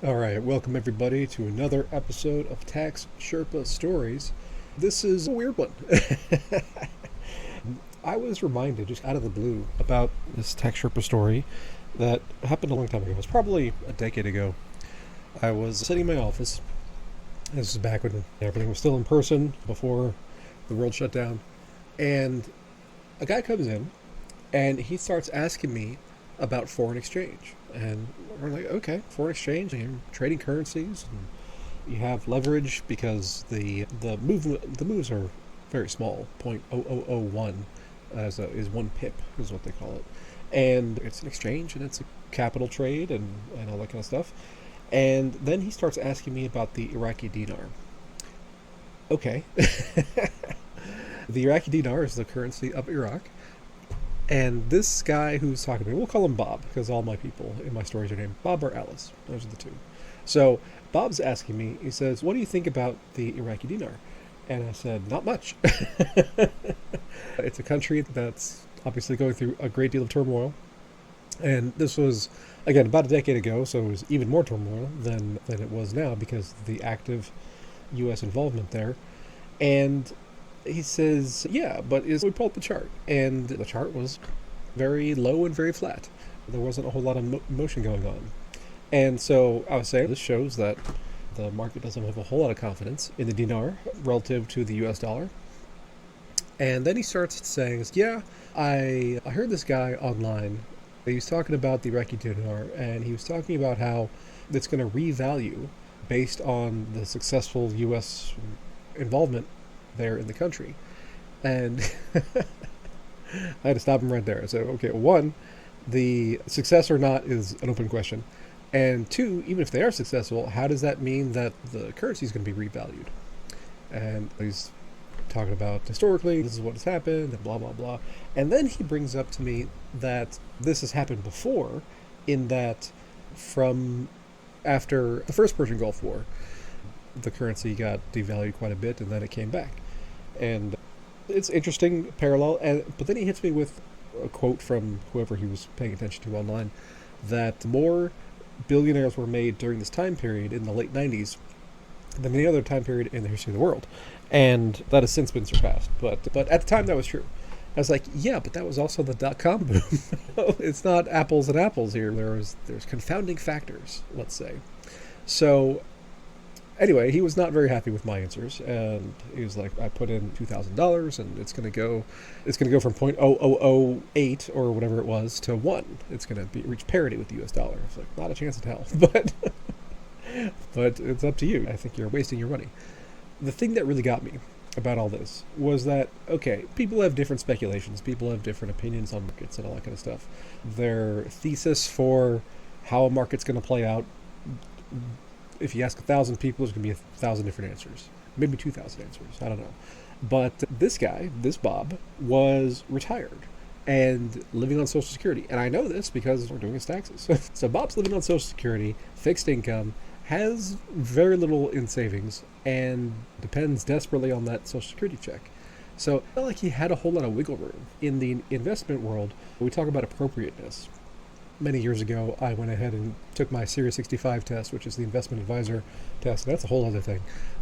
All right, welcome everybody to another episode of Tax Sherpa Stories. This is a weird one. I was reminded just out of the blue about this Tax Sherpa story that happened a long time ago. It was probably a decade ago. I was sitting in my office. This is back when everything was still in person, before the world shut down. And a guy comes in and he starts asking me about foreign exchange. And we're like, okay, foreign exchange, and you're trading currencies, and you have leverage because the moves are very small, 0.0001 is 1 pip is what they call it, and it's an exchange and it's a capital trade and all that kind of stuff. And then he starts asking me about the Iraqi dinar. Okay, the Iraqi dinar is the currency of Iraq. And this guy who's talking to me, we'll call him Bob, because all my people in my stories are named Bob or Alice. Those are the two. So Bob's asking me, he says, what do you think about the Iraqi dinar? And I said, not much. It's a country that's obviously going through a great deal of turmoil. And this was, again, about a decade ago, so it was even more turmoil than it was now because of the active U.S. involvement there. And he says, yeah, but we pulled up the chart, and the chart was very low and very flat. There wasn't a whole lot of motion going on. And so I was saying, this shows that the market doesn't have a whole lot of confidence in the dinar relative to the US dollar. And then he starts saying, yeah, I heard this guy online. He was talking about the Iraqi dinar, and he was talking about how it's going to revalue based on the successful U.S. involvement there in the country. And I had to stop him right there. So, okay, one, the success or not is an open question. And two, even if they are successful, how does that mean that the currency is going to be revalued? And he's talking about historically, this is what has happened, and blah, blah, blah. And then he brings up to me that this has happened before, in that from after the first Persian Gulf War, the currency got devalued quite a bit, and then it came back. And it's interesting parallel. But then he hits me with a quote from whoever he was paying attention to online, that more billionaires were made during this time period in the late 90s than any other time period in the history of the world. And that has since been surpassed. But at the time, that was true. I was like, yeah, but that was also the dot-com boom. It's not apples and apples here. There's confounding factors, let's say. So anyway, he was not very happy with my answers, and he was like, I put in $2,000, and it's gonna go from 0.0008 or whatever it was to 1. It's gonna reach parity with the US dollar. It's like, not a chance in hell. But it's up to you. I think you're wasting your money. The thing that really got me about all this was that, okay, people have different speculations, people have different opinions on markets and all that kind of stuff. Their thesis for how a market's going to play out, if you ask 1,000 people, there's going to be 1,000 different answers. Maybe 2,000 answers. I don't know. But this guy, this Bob, was retired and living on Social Security. And I know this because we're doing his taxes. So Bob's living on Social Security, fixed income, has very little in savings, and depends desperately on that Social Security check. So it's not like he had a whole lot of wiggle room. In the investment world, we talk about appropriateness. Many years ago, I went ahead and took my Series 65 test, which is the investment advisor test. That's a whole other thing.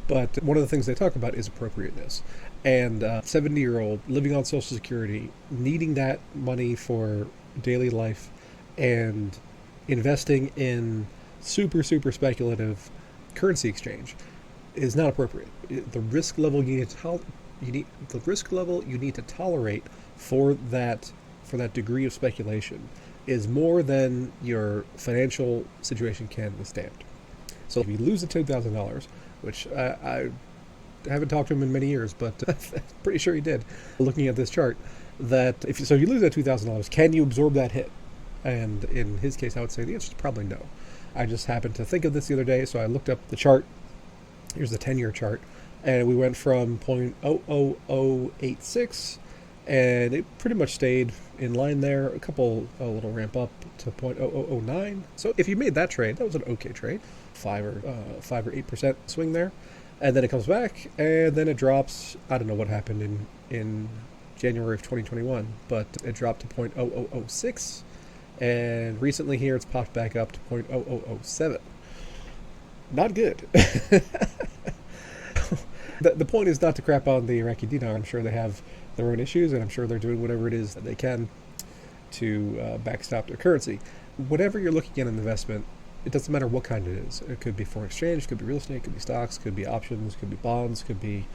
But one of the things they talk about is appropriateness. And a 70-year-old living on Social Security, needing that money for daily life, and investing in super speculative currency exchange is not appropriate. The risk level you need to tolerate for that degree of speculation is more than your financial situation can withstand. So if you lose the $10,000, which I haven't talked to him in many years, but I'm pretty sure he did, looking at this chart, that if you lose that $2,000, can you absorb that hit? And in his case, I would say the answer is probably no. I just happened to think of this the other day, so I looked up the chart. Here's the 10-year chart, and we went from 0.00086, and it pretty much stayed in line there. A little ramp up to 0.0009. So if you made that trade, that was an okay trade, 5 or 8% swing there, and then it comes back, and then it drops. I don't know what happened in January of 2021, but it dropped to 0.0006. And recently here it's popped back up to 0.0007. Not good. The point is not to crap on the Iraqi dinar. I'm sure they have their own issues, and I'm sure they're doing whatever it is that they can to backstop their currency. Whatever you're looking at an investment, it doesn't matter what kind it is. It could be foreign exchange, could be real estate, could be stocks, could be options, could be bonds, could be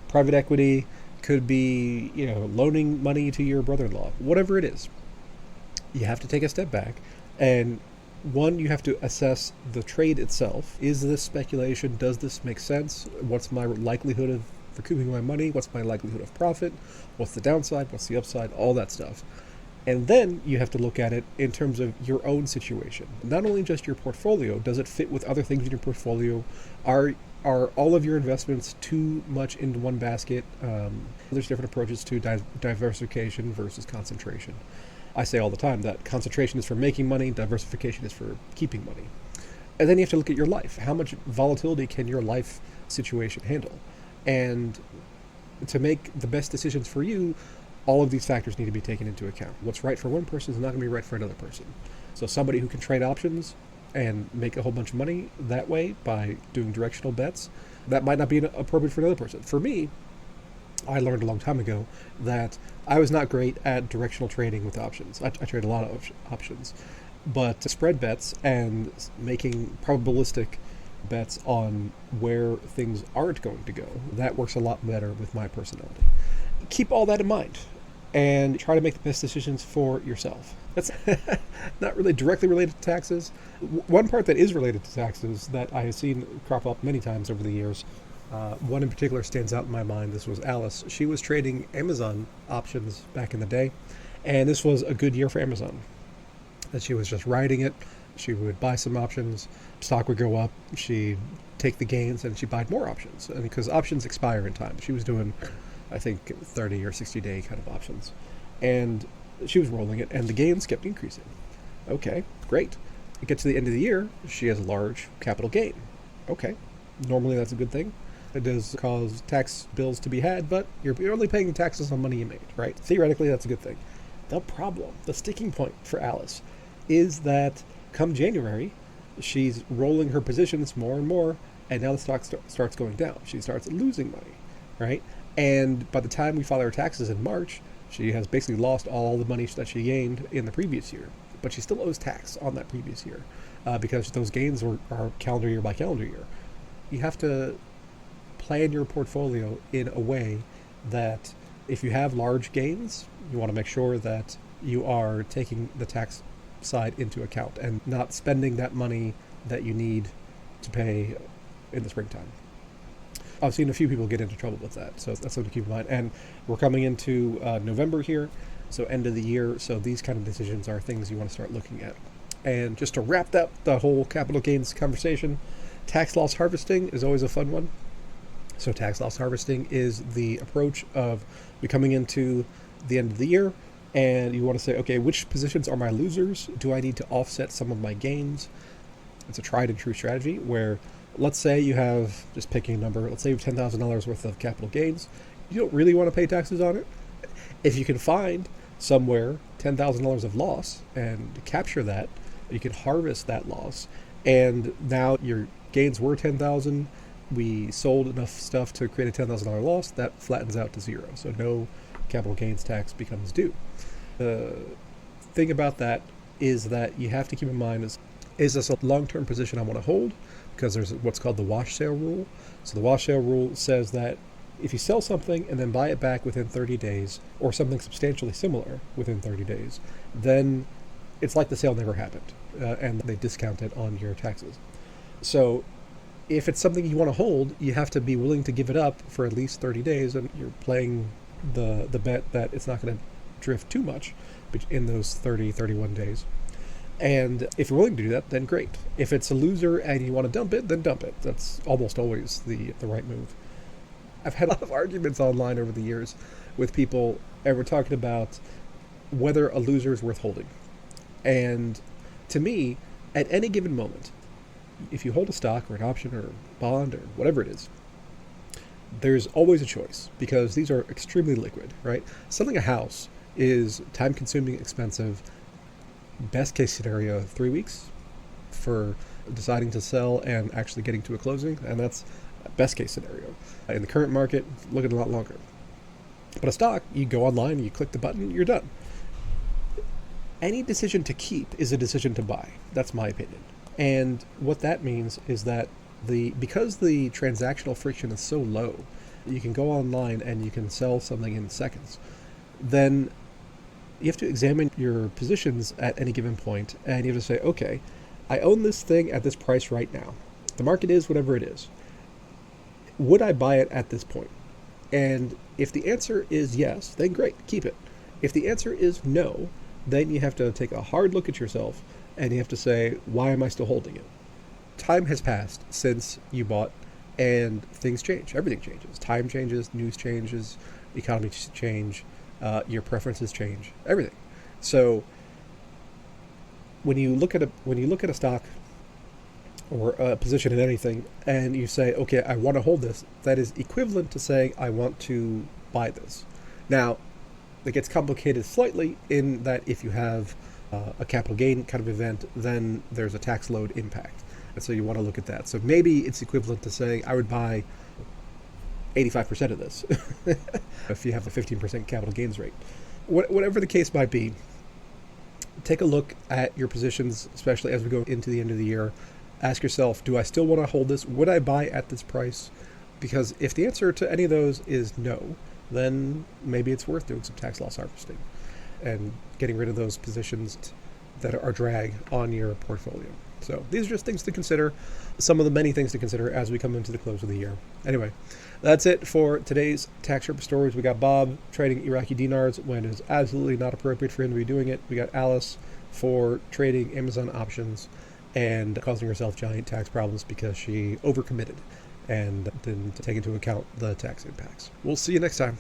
private equity, could be, loaning money to your brother-in-law. Whatever it is, you have to take a step back, and one, you have to assess the trade itself. Is this speculation? Does this make sense? What's my likelihood of recouping my money? What's my likelihood of profit? What's the downside? What's the upside? All that stuff. And then you have to look at it in terms of your own situation. Not only just your portfolio, does it fit with other things in your portfolio? Are all of your investments too much into one basket? There's different approaches to diversification versus concentration. I say all the time that concentration is for making money, diversification is for keeping money. And then you have to look at your life. How much volatility can your life situation handle? And to make the best decisions for you, all of these factors need to be taken into account. What's right for one person is not going to be right for another person. So somebody who can trade options and make a whole bunch of money that way by doing directional bets, that might not be appropriate for another person. For me, I learned a long time ago that I was not great at directional trading with options. I trade a lot of options. But spread bets and making probabilistic bets on where things aren't going to go, that works a lot better with my personality. Keep all that in mind and try to make the best decisions for yourself. That's not really directly related to taxes. One part that is related to taxes that I have seen crop up many times over the years, one in particular stands out in my mind. This was Alice. She was trading Amazon options back in the day, and this was a good year for Amazon. That she was just riding it. She would buy some options, stock would go up, she'd take the gains, and she'd buy more options. And because options expire in time. She was doing, I think, 30 or 60-day kind of options. And she was rolling it, and the gains kept increasing. Okay, great. It gets to the end of the year, she has a large capital gain. Okay, normally that's a good thing. It does cause tax bills to be had, but you're only paying taxes on money you made, right? Theoretically, that's a good thing. The problem, the sticking point for Alice, is that come January, she's rolling her positions more and more, and now the stock starts going down. She starts losing money, right? And by the time we file our taxes in March, she has basically lost all the money that she gained in the previous year. But she still owes tax on that previous year because those gains are calendar year by calendar year. You have to plan your portfolio in a way that if you have large gains, you want to make sure that you are taking the tax side into account and not spending that money that you need to pay in the springtime. I've seen a few people get into trouble with that, so that's something to keep in mind. And we're coming into November here, so end of the year, so these kind of decisions are things you want to start looking at. And just to wrap up the whole capital gains conversation, tax loss harvesting is always a fun one. So tax loss harvesting is the approach of you coming into the end of the year and you want to say, okay, which positions are my losers? Do I need to offset some of my gains? It's a tried and true strategy where, let's say you have, just picking a number, let's say you have $10,000 worth of capital gains. You don't really want to pay taxes on it. If you can find somewhere $10,000 of loss and capture that, you can harvest that loss. And now your gains were $10,000. We sold enough stuff to create a $10,000 loss. That flattens out to zero. So no capital gains tax becomes due. The thing about that is that you have to keep in mind is this a long-term position I want to hold? Because there's what's called the wash sale rule. So the wash sale rule says that if you sell something and then buy it back within 30 days or something substantially similar within 30 days, then it's like the sale never happened and they discount it on your taxes. So if it's something you want to hold, you have to be willing to give it up for at least 30 days, and you're playing the bet that it's not going to drift too much in those 31 days. And if you're willing to do that, then great. If it's a loser and you want to dump it, then dump it. That's almost always the right move. I've had a lot of arguments online over the years with people, and we're talking about whether a loser is worth holding. And to me, at any given moment, if you hold a stock or an option or a bond or whatever it is, there's always a choice because these are extremely liquid, right? Selling a house is time-consuming, expensive. Best case scenario, 3 weeks. For deciding to sell and actually getting to a closing, and that's best case scenario. In the current market, looking a lot longer. But a stock, you go online, you click the button, you're done. Any decision to keep is a decision to buy. That's my opinion. And what that means is that because the transactional friction is so low, you can go online and you can sell something in seconds, then you have to examine your positions at any given point, and you have to say, okay, I own this thing at this price right now. The market is whatever it is. Would I buy it at this point? And if the answer is yes, then great, keep it. If the answer is no, then you have to take a hard look at yourself and you have to say, why am I still holding it? Time has passed since you bought, and things change. Everything changes. Time changes, news changes, economies change, your preferences change, everything. So when you look at a stock or a position in anything, and you say, okay, I want to hold this, that is equivalent to saying I want to buy this. Now, it gets complicated slightly in that if you have a capital gain kind of event, then there's a tax load impact. And so you want to look at that. So maybe it's equivalent to saying I would buy 85% of this if you have a 15% capital gains rate. Whatever the case might be, take a look at your positions, especially as we go into the end of the year. Ask yourself, do I still want to hold this? Would I buy at this price? Because if the answer to any of those is no, then maybe it's worth doing some tax loss harvesting and getting rid of those positions that are drag on your portfolio. So these are just things to consider, some of the many things to consider as we come into the close of the year. Anyway, that's it for today's Tax Sherpa stories. We got Bob trading Iraqi dinars when it's absolutely not appropriate for him to be doing it. We got Alice for trading Amazon options and causing herself giant tax problems because she overcommitted and didn't take into account the tax impacts. We'll see you next time.